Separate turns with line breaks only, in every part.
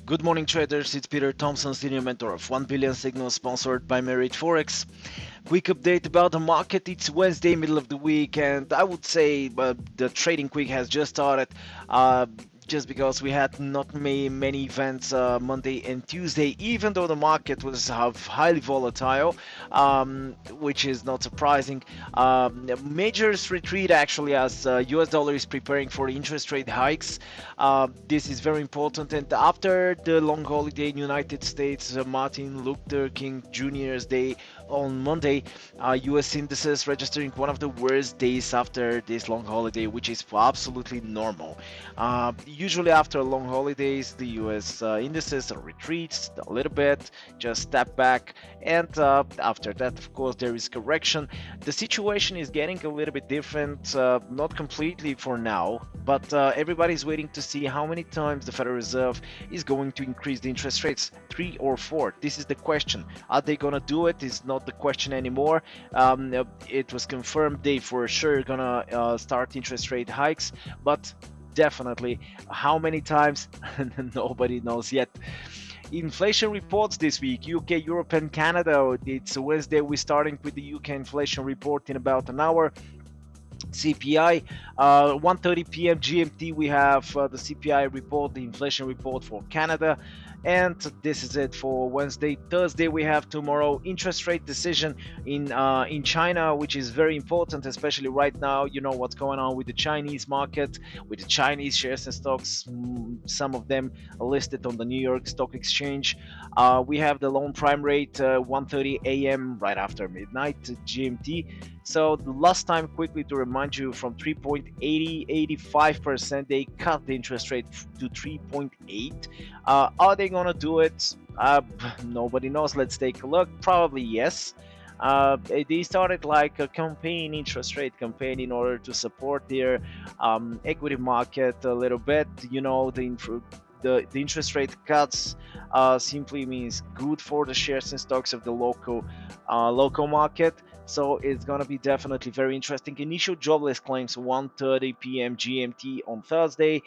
Good morning, traders. It's Peter Thompson, senior mentor of 1 Billion Signals, sponsored by Merit Forex. Quick update about the market. It's Wednesday, middle of the week, and I would say the trading week has just started. Uh, just because we had not many events Monday and Tuesday, even though the market was highly volatile, which is not surprising. Majors retreat actually as US dollar is preparing for interest rate hikes. This is very important. And after the long holiday in United States, Martin Luther King Jr.'s Day on Monday, US indices registering one of the worst days after this long holiday, which is absolutely normal. Usually after long holidays, the US indices retreats a little bit, just step back, and after that, of course, there is correction. The situation is getting a little bit different, not completely for now, but everybody's waiting to see how many times the Federal Reserve is going to increase the interest rates, 3 or 4. This is the question. Are they gonna do it? Is not the question anymore. It was confirmed they for sure gonna start interest rate hikes, but definitely how many times nobody knows yet. Inflation reports this week: UK, Europe, and Canada. It's Wednesday. We're starting with the UK inflation report in about an hour. CPI, 1:30 p.m. GMT. We have the CPI report, the inflation report for Canada. And this is it for Wednesday. Thursday, we have tomorrow interest rate decision in China, which is very important, especially right now. You know what's going on with the Chinese market, with the Chinese shares and stocks. Some of them are listed on the New York Stock Exchange. We have the loan prime rate, 1:30 a.m. right after midnight GMT. So the last time, quickly to remind you, from 3.85%, they cut the interest rate to 3.8. Are they gonna do it? Nobody knows. Let's take a look. Probably yes. They started like a campaign, interest rate campaign, in order to support their equity market a little bit. You know, the interest rate cuts simply means good for the shares and stocks of the local market. So it's gonna be definitely very interesting. Initial jobless claims 1:30 p.m. GMT on Thursday.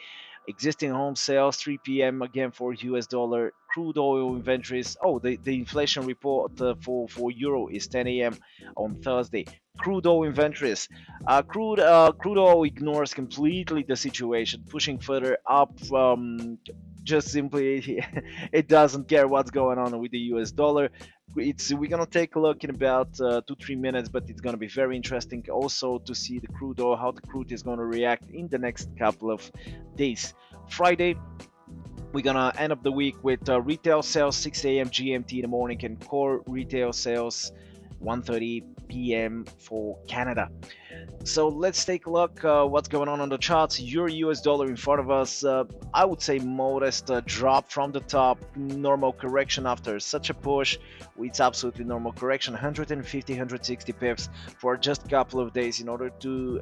Existing home sales 3 p.m. again for US dollar. Crude oil inventories. Oh, the inflation report for euro is 10 a.m. on Thursday. Crude oil inventories. Crude oil ignores completely the situation, pushing further up. Just simply, it doesn't care what's going on with the US dollar. We're gonna take a look in about 2-3 minutes, but it's gonna be very interesting also to see the crude oil, how the crude is gonna react in the next couple of days. Friday, we're gonna end up the week with retail sales 6 a.m. GMT in the morning, and core retail sales 1:30 p.m. for Canada. So let's take a look what's going on the charts. Euro US dollar in front of us. I would say modest drop from the top. Normal correction after such a push. It's absolutely normal correction. 150, 160 pips for just a couple of days in order to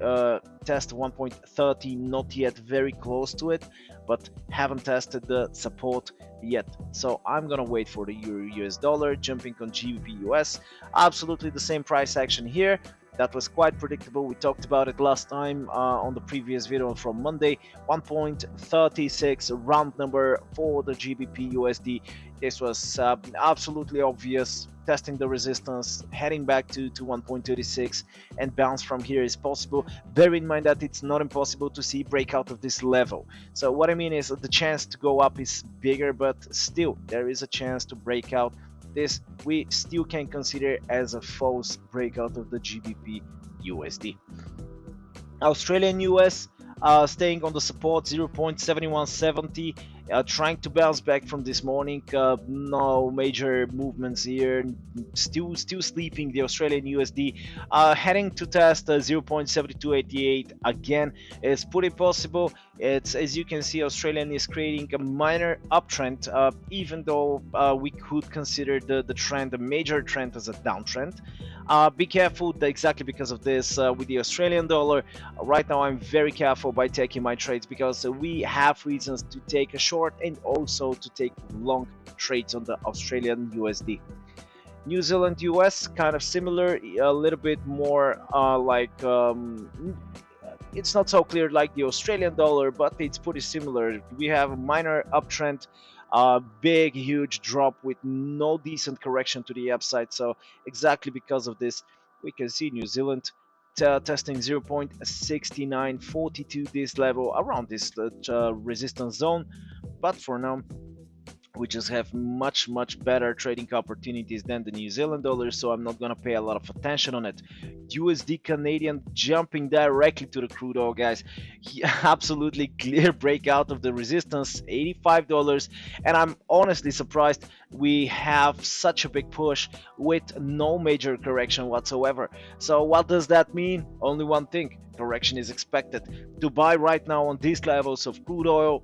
test 1.30. Not yet very close to it, but haven't tested the support yet. So I'm gonna wait for the Euro US dollar. Jumping on GBP US. Absolutely the same price action here. That was quite predictable. We talked about it last time on the previous video from Monday. 1.36 round number for the GBP USD. This was absolutely obvious. Testing the resistance, heading back to 1.36, and bounce from here is possible. Bear in mind that it's not impossible to see breakout of this level. So what I mean is the chance to go up is bigger, but still there is a chance to break out. This we still can consider as a false breakout of the GBP USD. Australian US staying on the support 0.7170, trying to bounce back from this morning. No major movements here. Still sleeping. The Australian USD heading to test 0.7288 again. It's pretty possible. It's, as you can see, Australian is creating a minor uptrend, even though we could consider the trend, the major trend, as a downtrend. Be careful exactly because of this with the Australian dollar. Right now I'm very careful by taking my trades because we have reasons to take a short and also to take long trades on the Australian USD. New Zealand US kind of similar, a little bit more it's not so clear like the Australian dollar, but it's pretty similar. We have a minor uptrend a big huge drop with no decent correction to the upside. So exactly because of this, we can see New Zealand testing 0.6942, this level around this resistance zone. But for now, we just have much better trading opportunities than the New Zealand dollar, so I'm not gonna pay a lot of attention on it. USD Canadian jumping directly to the crude oil, guys. Absolutely clear breakout of the resistance, $85, and I'm honestly surprised we have such a big push with no major correction whatsoever. So what does that mean? Only one thing: correction is expected. To buy right now on these levels of crude oil,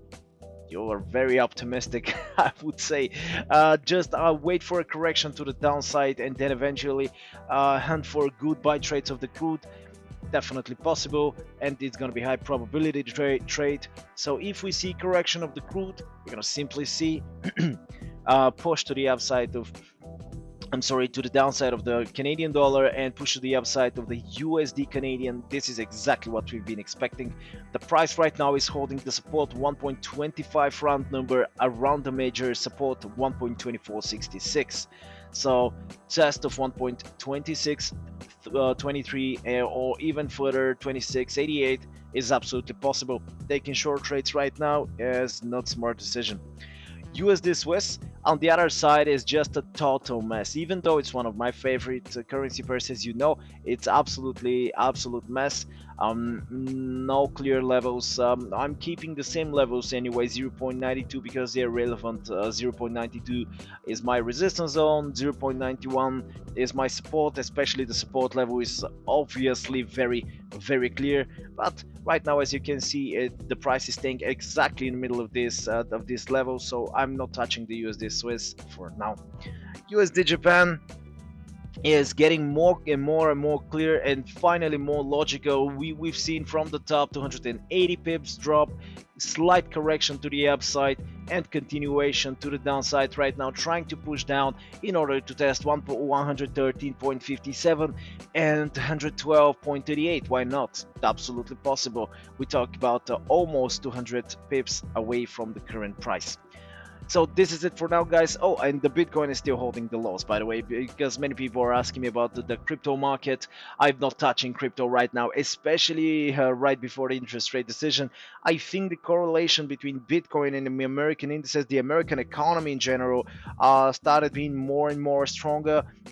you are very optimistic, I would say. Just wait for a correction to the downside and then eventually hunt for good buy trades of the crude. Definitely possible, and it's going to be high probability trade. So if we see correction of the crude, we're going to simply see push to the upside of to the downside of the Canadian dollar and push to the upside of the USD Canadian. This is exactly what we've been expecting. The price right now is holding the support 1.25 round number around the major support 1.2466. So test of 1.2623 or even further 2688 is absolutely possible. Taking short trades right now is not smart decision. USD Swiss on the other side is just a total mess. Even though it's one of my favorite currency pairs, as you know, it's absolute mess. No clear levels. I'm keeping the same levels anyway, 0.92, because they're relevant. 0.92 is my resistance zone, 0.91 is my support. Especially the support level is obviously very clear. But right now, as you can see, the price is staying exactly in the middle of this level, so I'm not touching the USD Swiss for now. USD Japan is getting more and more clear and finally more logical. We've seen from the top 280 pips drop, slight correction to the upside, and continuation to the downside right now, trying to push down in order to test 113.57 and 112.38. Why not? Absolutely possible. We talk about almost 200 pips away from the current price. So this is it for now, guys. Oh, and the Bitcoin is still holding the lows, by the way, because many people are asking me about the crypto market. I'm not touching crypto right now, especially right before the interest rate decision. I think the correlation between Bitcoin and the American indices, the American economy in general, started being more and more strong.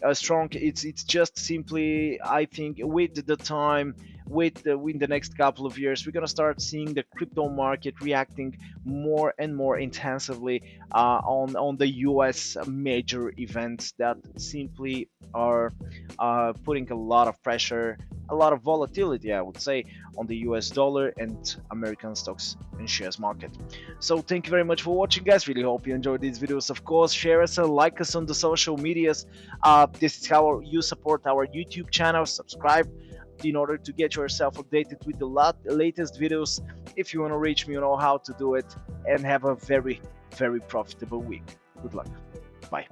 It's just simply, I think, with the time, in the next couple of years, we're going to start seeing the crypto market reacting more and more intensively on the US major events that simply are putting a lot of pressure, a lot of volatility, I would say, on the US dollar and American stocks and shares market. So thank you very much for watching, guys. Really hope you enjoyed these videos. Of course, share us and like us on the social medias. This is how you support our YouTube channel. Subscribe in order to get yourself updated with the latest videos. If you want to reach me, you know how to do it, and have a very profitable week. Good luck. Bye.